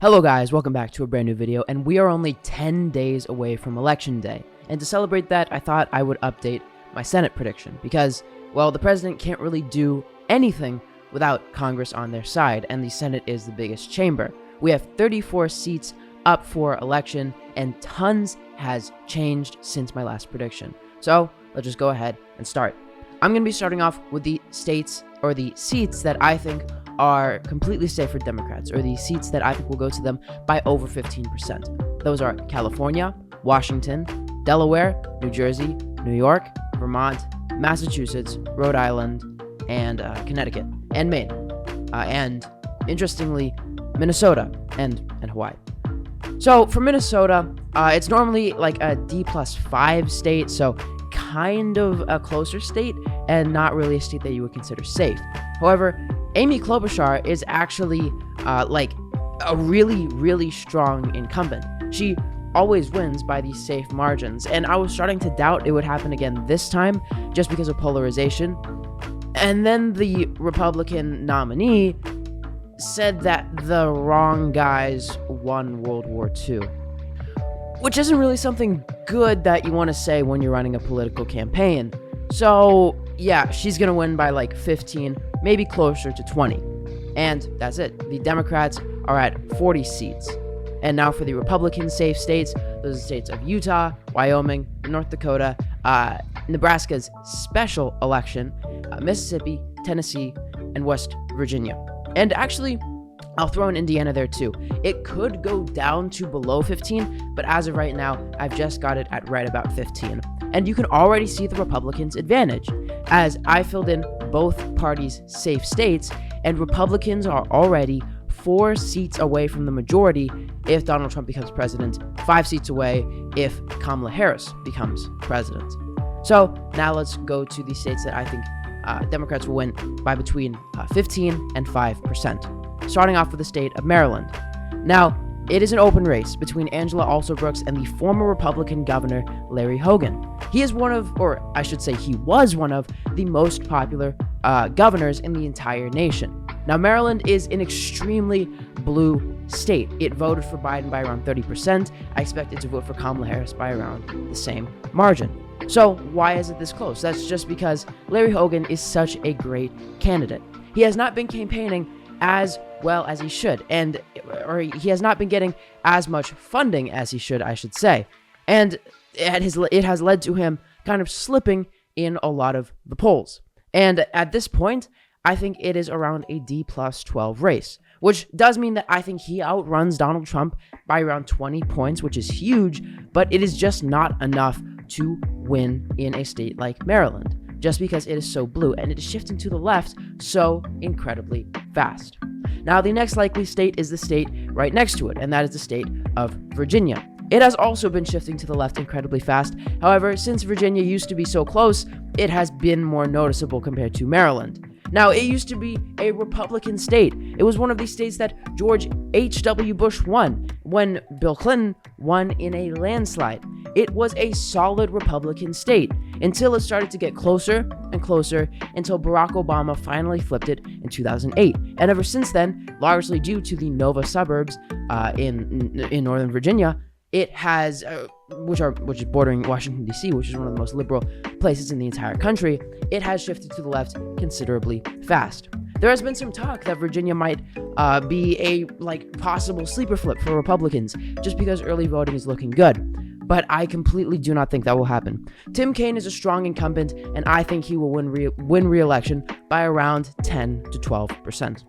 Hello guys, welcome back to a brand new video, and we are only 10 days away from election day. And to celebrate that, I thought I would update my Senate prediction because, well, the president can't really do anything without Congress on their side, and the Senate is the biggest chamber. We have 34 seats up for election, and tons has changed since my last prediction. So let's just go ahead and start. I'm going to be starting off with the states, or the seats that I think are completely safe for Democrats, or the seats that I think will go to them by over 15%. Those are California, Washington, Delaware, New Jersey, New York, Vermont, Massachusetts, Rhode Island, and Connecticut, and Maine, and interestingly, Minnesota and Hawaii. So for Minnesota, it's normally like a D+5 state, so kind of a closer state and not really a state that you would consider safe. However, Amy Klobuchar is actually like a really strong incumbent. She always wins by these safe margins, and I was starting to doubt it would happen again this time just because of polarization. And then the Republican nominee said that the wrong guys won World War II, which isn't really something good that you want to say when you're running a political campaign. So yeah, she's gonna win by like 15, maybe closer to 20. And that's it. The Democrats are at 40 seats. And now for the Republican safe states, those are the states of Utah, Wyoming, North Dakota, Nebraska's special election, Mississippi, Tennessee, and West Virginia. And actually, I'll throw in Indiana there too. It could go down to below 15, but as of right now, I've just got it at right about 15. And you can already see the Republicans' advantage, as I filled in both parties' safe states, and Republicans are already 4 seats away from the majority if Donald Trump becomes president, 5 seats away if Kamala Harris becomes president. So now let's go to the states that I think Democrats will win by between 15 and 5%. Starting off with the state of Maryland. Now, it is an open race between Angela Alsobrooks and the former Republican governor, Larry Hogan. He is one of, or I should say he was one of, the most popular governors in the entire nation. Now, Maryland is an extremely blue state. It voted for Biden by around 30%. I expect it to vote for Kamala Harris by around the same margin. So why is it this close? That's just because Larry Hogan is such a great candidate. He has not been campaigning as well as he should, or he has not been getting as much funding as he should, I should say. And it has led to him kind of slipping in a lot of the polls. And at this point, I think it is around a D+12 race, which does mean that I think he outruns Donald Trump by around 20 points, which is huge, but it is just not enough to win in a state like Maryland, just because it is so blue and it is shifting to the left so incredibly fast. Now, the next likely state is the state right next to it, and that is the state of Virginia. It has also been shifting to the left incredibly fast. However, since Virginia used to be so close, it has been more noticeable compared to Maryland. Now, it used to be a Republican state. It was one of these states that George H.W. Bush won when Bill Clinton won in a landslide. It was a solid Republican state until it started to get closer and closer until Barack Obama finally flipped it in 2008. And ever since then, largely due to the Nova suburbs in Northern Virginia, it has, which is bordering Washington, D.C., which is one of the most liberal places in the entire country, it has shifted to the left considerably fast. There has been some talk that Virginia might be a possible sleeper flip for Republicans, just because early voting is looking good. But I completely do not think that will happen. Tim Kaine is a strong incumbent, and I think he will win re-election by around 10 to 12%.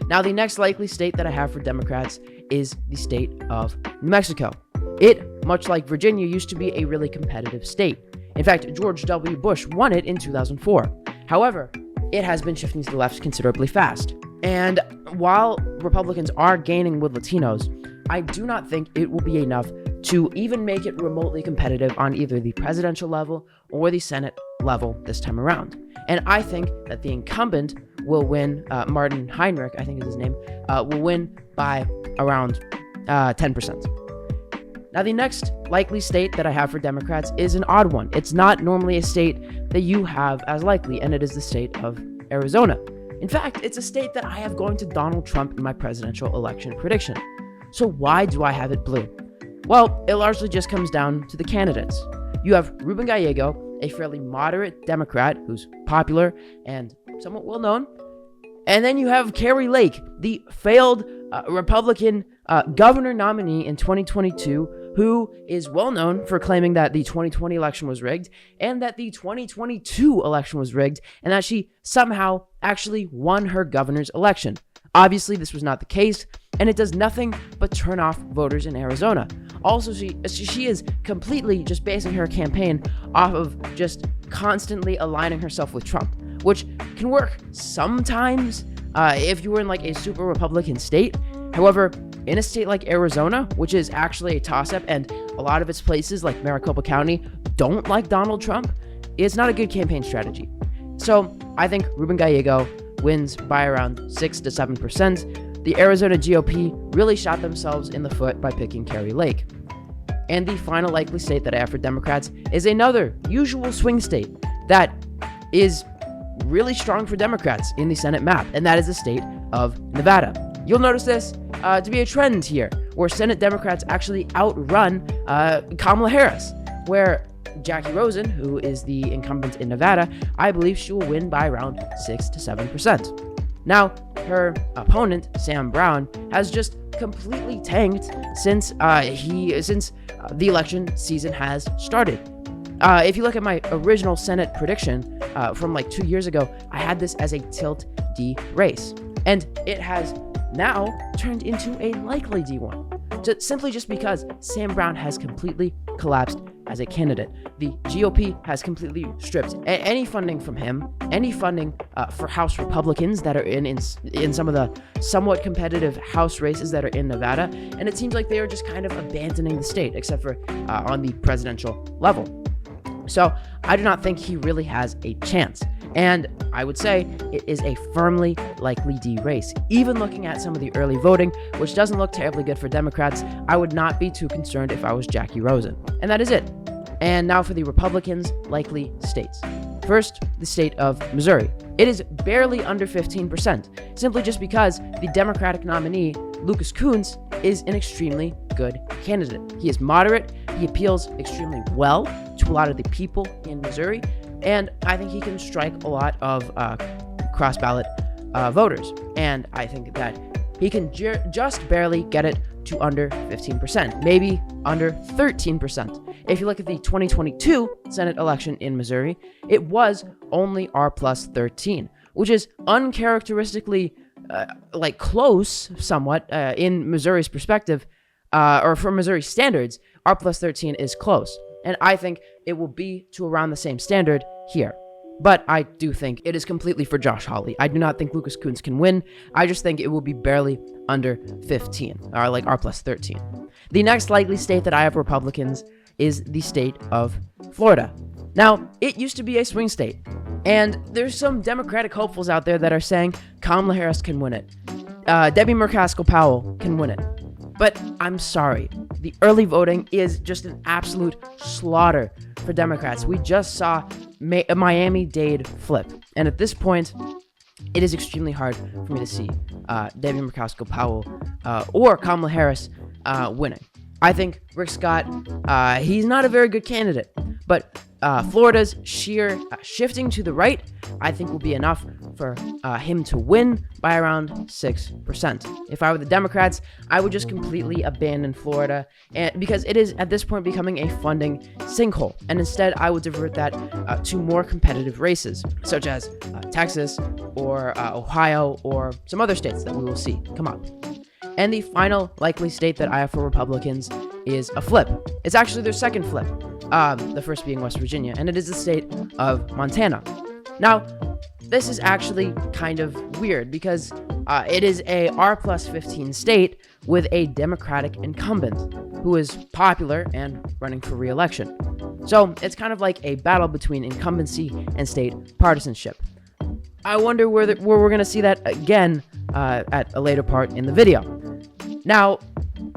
Now, the next likely state that I have for Democrats is the state of New Mexico. It, much like Virginia, used to be a really competitive state. In fact, George W. Bush won it in 2004. However, it has been shifting to the left considerably fast. And while Republicans are gaining with Latinos, I do not think it will be enough to even make it remotely competitive on either the presidential level or the Senate level this time around. And I think that the incumbent will win, Martin Heinrich, I think is his name, will win by around 10%. Now, the next likely state that I have for Democrats is an odd one. It's not normally a state that you have as likely, and it is the state of Arizona. In fact, it's a state that I have going to Donald Trump in my presidential election prediction. So why do I have it blue? Well, it largely just comes down to the candidates. You have Ruben Gallego, a fairly moderate Democrat who's popular and somewhat well known. And then you have Kari Lake, the failed Republican governor nominee in 2022, who is well known for claiming that the 2020 election was rigged and that the 2022 election was rigged and that she somehow actually won her governor's election. Obviously, this was not the case, and it does nothing but turn off voters in Arizona. Also, she is completely just basing her campaign off of just constantly aligning herself with Trump, which can work sometimes if you were in like a super Republican state. However, in a state like Arizona, which is actually a toss-up, and a lot of its places like Maricopa County don't like Donald Trump, it's not a good campaign strategy. So I think Ruben Gallego wins by around 6 to 7%. The Arizona GOP really shot themselves in the foot by picking Kari Lake. And the final likely state that I have for Democrats is another usual swing state that is really strong for Democrats in the Senate map, and that is the state of Nevada. You'll notice this to be a trend here, where Senate Democrats actually outrun Kamala Harris, where Jackie Rosen, who is the incumbent in Nevada, I believe she will win by around 6 to 7%. Now, her opponent, Sam Brown, has just completely tanked since the election season has started. If you look at my original Senate prediction from like 2 years ago, I had this as a tilt D race, and it has now turned into a likely D1, simply just because Sam Brown has completely collapsed as a candidate. The GOP has completely stripped any funding from him, any funding for House Republicans that are in some of the somewhat competitive House races that are in Nevada, and it seems like they are just kind of abandoning the state, except for on the presidential level. So I do not think he really has a chance. And I would say it is a firmly likely D race. Even looking at some of the early voting, which doesn't look terribly good for Democrats, I would not be too concerned if I was Jackie Rosen. And that is it. And now for the Republicans' likely states. First, the state of Missouri. It is barely under 15%, simply just because the Democratic nominee, Lucas Kunce, is an extremely good candidate. He is moderate, he appeals extremely well to a lot of the people in Missouri, and I think he can strike a lot of cross-ballot voters. And I think that he can just barely get it to under 15%, maybe under 13%. If you look at the 2022 Senate election in Missouri, it was only R plus 13, which is uncharacteristically close somewhat in Missouri's perspective, or from Missouri standards. R plus 13 is close, and I think it will be to around the same standard here. But I do think it is completely for Josh Hawley. I do not think Lucas Kunce can win. I just think it will be barely under 15, or like R plus 13. The next likely state that I have Republicans is the state of Florida. Now, it used to be a swing state, and there's some Democratic hopefuls out there that are saying Kamala Harris can win it. Debbie Murcaskil-Powell can win it. But I'm sorry, the early voting is just an absolute slaughter for Democrats. We just saw Miami-Dade flip, and at this point, it is extremely hard for me to see Debbie Murcaskil-Powell or Kamala Harris winning. I think Rick Scott, he's not a very good candidate, but Florida's sheer shifting to the right, I think, will be enough for him to win by around 6%. If I were the Democrats, I would just completely abandon Florida, and because it is at this point becoming a funding sinkhole, and instead I would divert that to more competitive races, such as Texas or Ohio or some other states that we will see come up. And the final likely state that I have for Republicans is a flip. It's actually their second flip, the first being West Virginia, and it is the state of Montana. Now, this is actually kind of weird because it is a R plus 15 state with a Democratic incumbent who is popular and running for re-election. So it's kind of like a battle between incumbency and state partisanship. I wonder where we're going to see that again at a later part in the video. Now,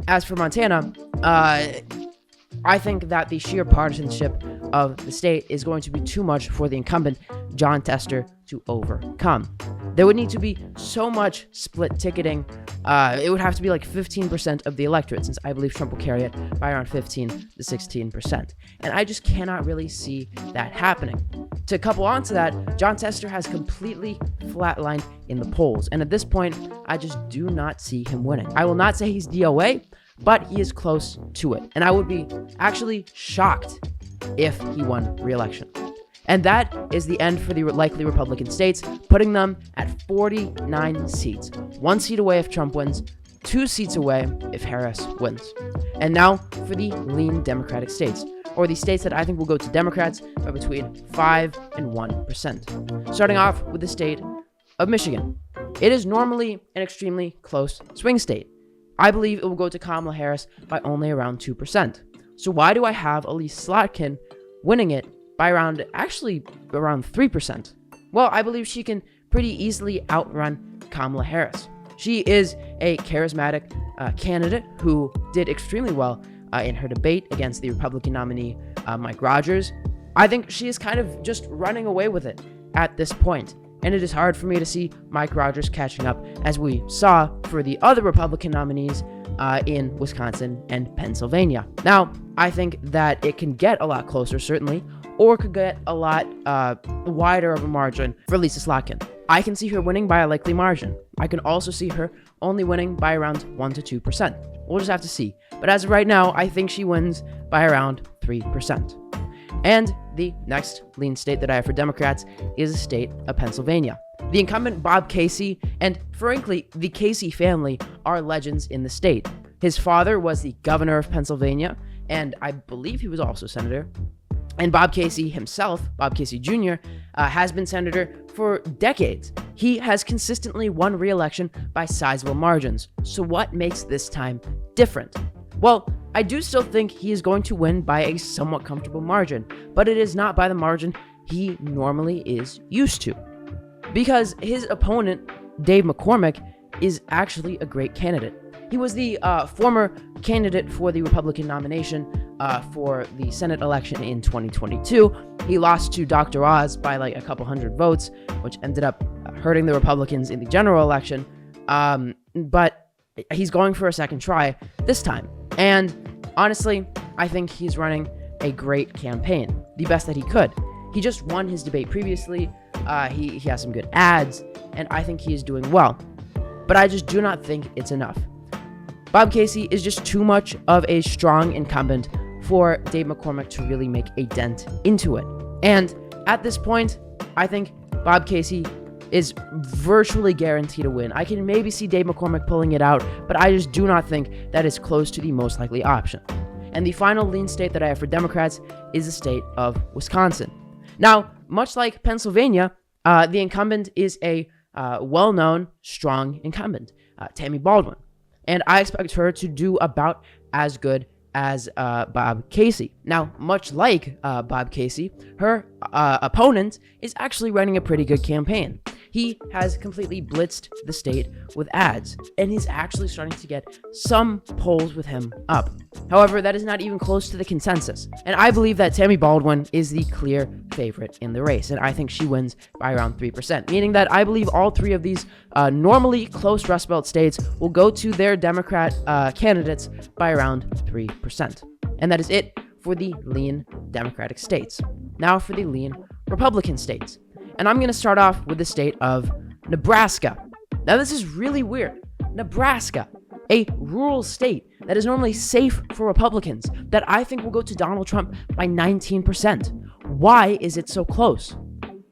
as for Montana, I think that the sheer partisanship of the state is going to be too much for the incumbent, Jon Tester, to overcome. There would need to be so much split ticketing. It would have to be like 15% of the electorate, since I believe Trump will carry it by around 15 to 16%. And I just cannot really see that happening. To couple onto that, Jon Tester has completely flatlined in the polls. And at this point, I just do not see him winning. I will not say he's DOA, but he is close to it. And I would be actually shocked if he won re-election. And that is the end for the likely Republican states, putting them at 49 seats. 1 seat away if Trump wins, 2 seats away if Harris wins. And now for the lean Democratic states, or the states that I think will go to Democrats by between 5 and 1%. Starting off with the state of Michigan. It is normally an extremely close swing state. I believe it will go to Kamala Harris by only around 2%. So why do I have Elise Slotkin winning it by around 3%? Well, I believe she can pretty easily outrun Kamala Harris. She is a charismatic candidate who did extremely well in her debate against the Republican nominee, Mike Rogers. I think she is kind of just running away with it at this point. And it is hard for me to see Mike Rogers catching up, as we saw for the other Republican nominees in Wisconsin and Pennsylvania. Now, I think that it can get a lot closer, certainly, or could get a lot wider of a margin for Lisa Slotkin. I can see her winning by a likely margin. I can also see her only winning by around 1 to 2%. We'll just have to see. But as of right now, I think she wins by around 3%. And the next lean state that I have for Democrats is the state of Pennsylvania. The incumbent Bob Casey, and frankly, the Casey family, are legends in the state. His father was the governor of Pennsylvania, and I believe he was also senator. And Bob Casey himself, Bob Casey Jr., has been senator for decades. He has consistently won re-election by sizable margins. So what makes this time different? Well, I do still think he is going to win by a somewhat comfortable margin, but it is not by the margin he normally is used to. Because his opponent, Dave McCormick, is actually a great candidate. He was the former candidate for the Republican nomination for the Senate election in 2022. He lost to Dr. Oz by like a couple hundred votes, which ended up hurting the Republicans in the general election. But he's going for a second try this time. And honestly, I think he's running a great campaign, the best that he could. He just won his debate previously. He has some good ads, and I think he is doing well. But I just do not think it's enough. Bob Casey is just too much of a strong incumbent for Dave McCormick to really make a dent into it. And at this point, I think Bob Casey is virtually guaranteed to win. I can maybe see Dave McCormick pulling it out, but I just do not think that is close to the most likely option. And the final lean state that I have for Democrats is the state of Wisconsin. Now, much like Pennsylvania, the incumbent is a well-known, strong incumbent, Tammy Baldwin. And I expect her to do about as good as Bob Casey. Now, much like Bob Casey, her opponent is actually running a pretty good campaign. He has completely blitzed the state with ads, and he's actually starting to get some polls with him up. However, that is not even close to the consensus, and I believe that Tammy Baldwin is the clear favorite in the race, and I think she wins by around 3%, meaning that I believe all three of these normally close Rust Belt states will go to their Democrat candidates by around 3%. And that is it for the lean Democratic states. Now for the lean Republican states. And I'm going to start off with the state of Nebraska. Now, this is really weird. Nebraska, a rural state that is normally safe for Republicans, that I think will go to Donald Trump by 19%. Why is it so close?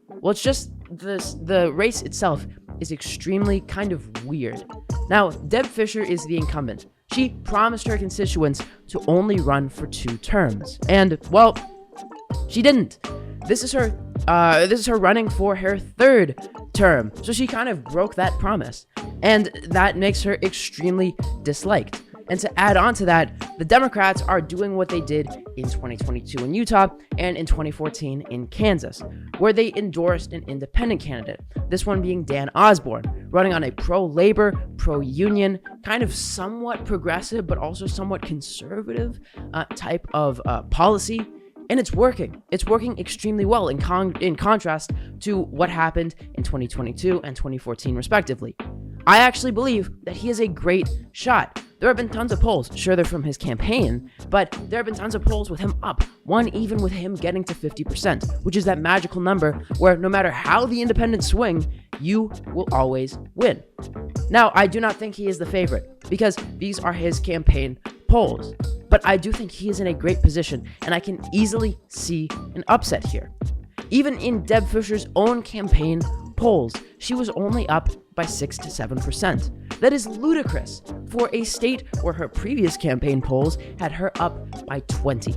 Well, it's just the race itself is extremely kind of weird. Now, Deb Fischer is the incumbent. She promised her constituents to only run for 2 terms. And, well, she didn't. This is her running for her 3rd term. So she kind of broke that promise. And that makes her extremely disliked. And to add on to that, the Democrats are doing what they did in 2022 in Utah and in 2014 in Kansas, where they endorsed an independent candidate, this one being Dan Osborne, running on a pro-labor, pro-union, kind of somewhat progressive, but also somewhat conservative type of policy. And it's working. It's working extremely well in contrast to what happened in 2022 and 2014, respectively. I actually believe that he is a great shot. There have been tons of polls, sure they're from his campaign, but there have been tons of polls with him up, one even with him getting to 50%, which is that magical number where no matter how the independents swing, you will always win. Now, I do not think he is the favorite, because these are his campaign polls, but I do think he is in a great position, and I can easily see an upset here. Even in Deb Fischer's own campaign polls, she was only up by 6 to 7%. That is ludicrous for a state where her previous campaign polls had her up by 20.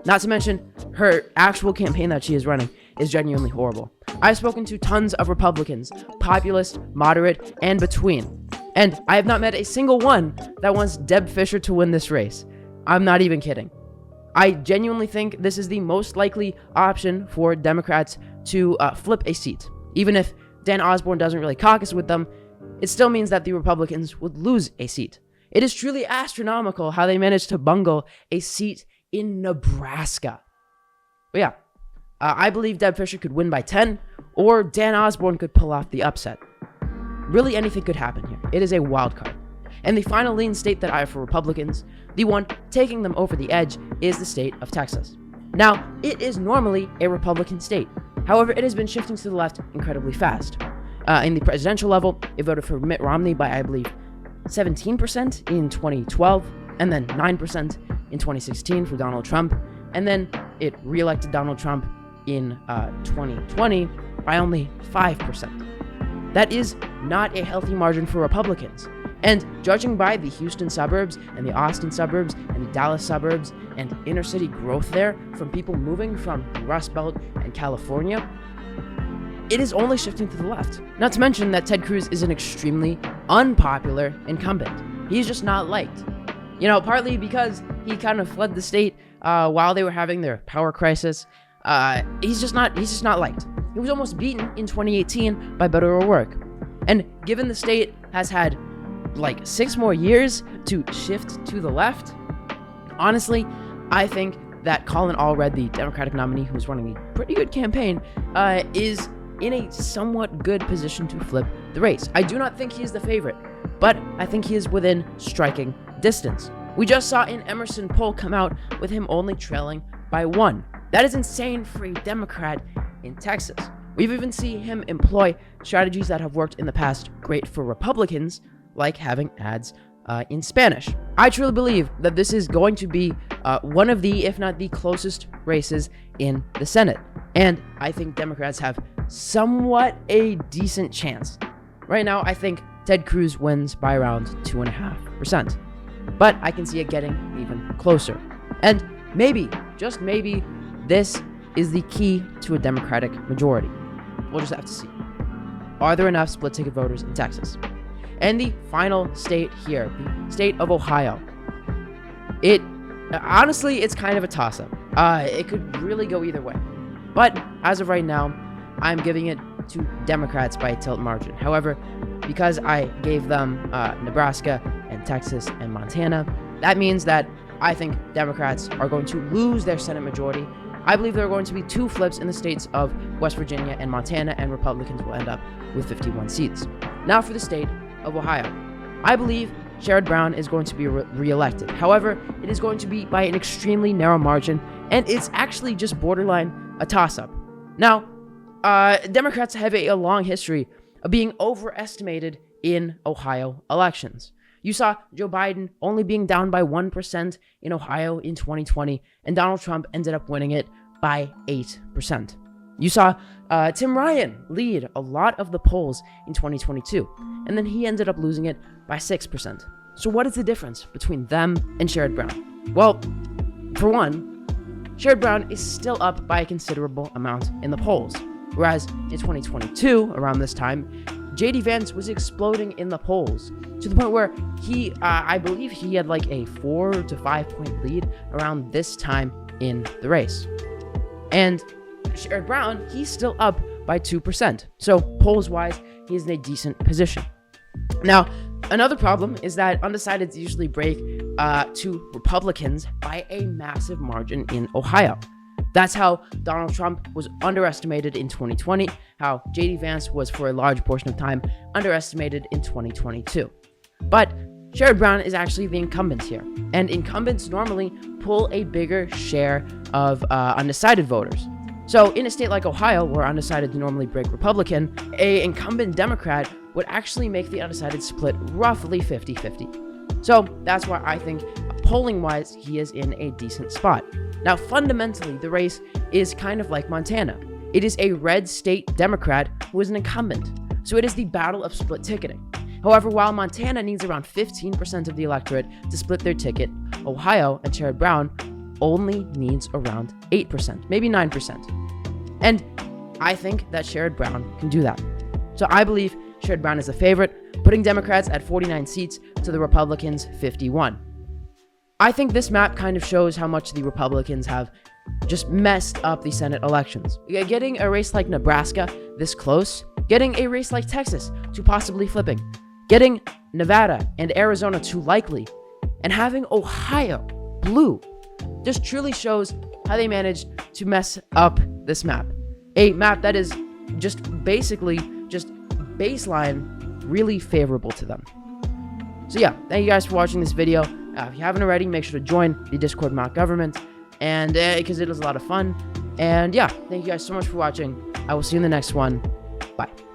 Not to mention, her actual campaign that she is running is genuinely horrible. I've spoken to tons of Republicans, populist, moderate, and between, and I have not met a single one that wants Deb Fischer to win this race. I'm not even kidding. I genuinely think this is the most likely option for Democrats to flip a seat. Even if Dan Osborne doesn't really caucus with them, it still means that the Republicans would lose a seat. It is truly astronomical how they managed to bungle a seat in Nebraska. But yeah, I believe Deb Fischer could win by 10, or Dan Osborne could pull off the upset. Really, anything could happen here. It is a wild card. And the final lean state that I have for Republicans, the one taking them over the edge, is the state of Texas. Now, it is normally a Republican state. However, it has been shifting to the left incredibly fast. In the presidential level, it voted for Mitt Romney by, I believe, 17% in 2012, and then 9% in 2016 for Donald Trump, and then it re-elected Donald Trump in 2020 by only 5%. That is not a healthy margin for Republicans. And judging by the Houston suburbs and the Austin suburbs and the Dallas suburbs and inner city growth there from people moving from the Rust Belt and California, it is only shifting to the left. Not to mention that Ted Cruz is an extremely unpopular incumbent. He's just not liked. You know, partly because he kind of fled the state while they were having their power crisis. He's just not liked. He was almost beaten in 2018 by Beto O'Rourke. And given the state has had like 6 more years to shift to the left, honestly, I think that Colin Allred, the Democratic nominee who is running a pretty good campaign, is in a somewhat good position to flip the race. I do not think he is the favorite, but I think he is within striking distance. We just saw an Emerson poll come out with him only trailing by 1. That is insane for a Democrat in Texas. We've even seen him employ strategies that have worked in the past great for Republicans, like having ads in Spanish. I truly believe that this is going to be one of the, if not the closest races in the Senate. And I think Democrats have somewhat a decent chance. Right now, I think Ted Cruz wins by around 2.5%. But I can see it getting even closer. And maybe, just maybe, this is the key to a Democratic majority. We'll just have to see. Are there enough split ticket voters in Texas? And the final state here, the state of Ohio. Honestly, it's kind of a toss-up. It could really go either way. But as of right now, I'm giving it to Democrats by a tilt margin. However, because I gave them Nebraska and Texas and Montana, that means that I think Democrats are going to lose their Senate majority. I believe there are going to be 2 flips in the states of West Virginia and Montana, and Republicans will end up with 51 seats. Now for the state of Ohio. I believe Sherrod Brown is going to be re-elected. However, it is going to be by an extremely narrow margin, and it's actually just borderline a toss-up. Now, Democrats have a long history of being overestimated in Ohio elections. You saw Joe Biden only being down by 1% in Ohio in 2020, and Donald Trump ended up winning it by 8%. You saw Tim Ryan lead a lot of the polls in 2022, and then he ended up losing it by 6%. So what is the difference between them and Sherrod Brown? Well, for one, Sherrod Brown is still up by a considerable amount in the polls, whereas in 2022, around this time, J.D. Vance was exploding in the polls to the point where I believe he had like a 4 to 5 point lead around this time in the race. And Sherrod Brown, he's still up by 2%. So polls-wise, he's in a decent position. Now, another problem is that undecideds usually break to Republicans by a massive margin in Ohio. That's how Donald Trump was underestimated in 2020, how JD Vance was for a large portion of time underestimated in 2022. But Sherrod Brown is actually the incumbent here, and incumbents normally pull a bigger share of undecided voters. So in a state like Ohio, where undecided normally break Republican, an incumbent Democrat would actually make the undecided split roughly 50-50. So that's why I think polling-wise, he is in a decent spot. Now, fundamentally, the race is kind of like Montana. It is a red state Democrat who is an incumbent, so it is the battle of split ticketing. However, while Montana needs around 15% of the electorate to split their ticket, Ohio and Sherrod Brown only needs around 8%, maybe 9%. And I think that Sherrod Brown can do that. So I believe Sherrod Brown is the favorite, putting Democrats at 49 seats to the Republicans' 51. I think this map kind of shows how much the Republicans have just messed up the Senate elections. Getting a race like Nebraska this close, getting a race like Texas too possibly flipping, getting Nevada and Arizona too likely, and having Ohio blue just truly shows how they managed to mess up this map. A map that is just basically just baseline really favorable to them. So yeah, thank you guys for watching this video. If you haven't already, make sure to join the Discord Mock Government, and because it is a lot of fun. And yeah, thank you guys so much for watching. I will see you in the next one. Bye.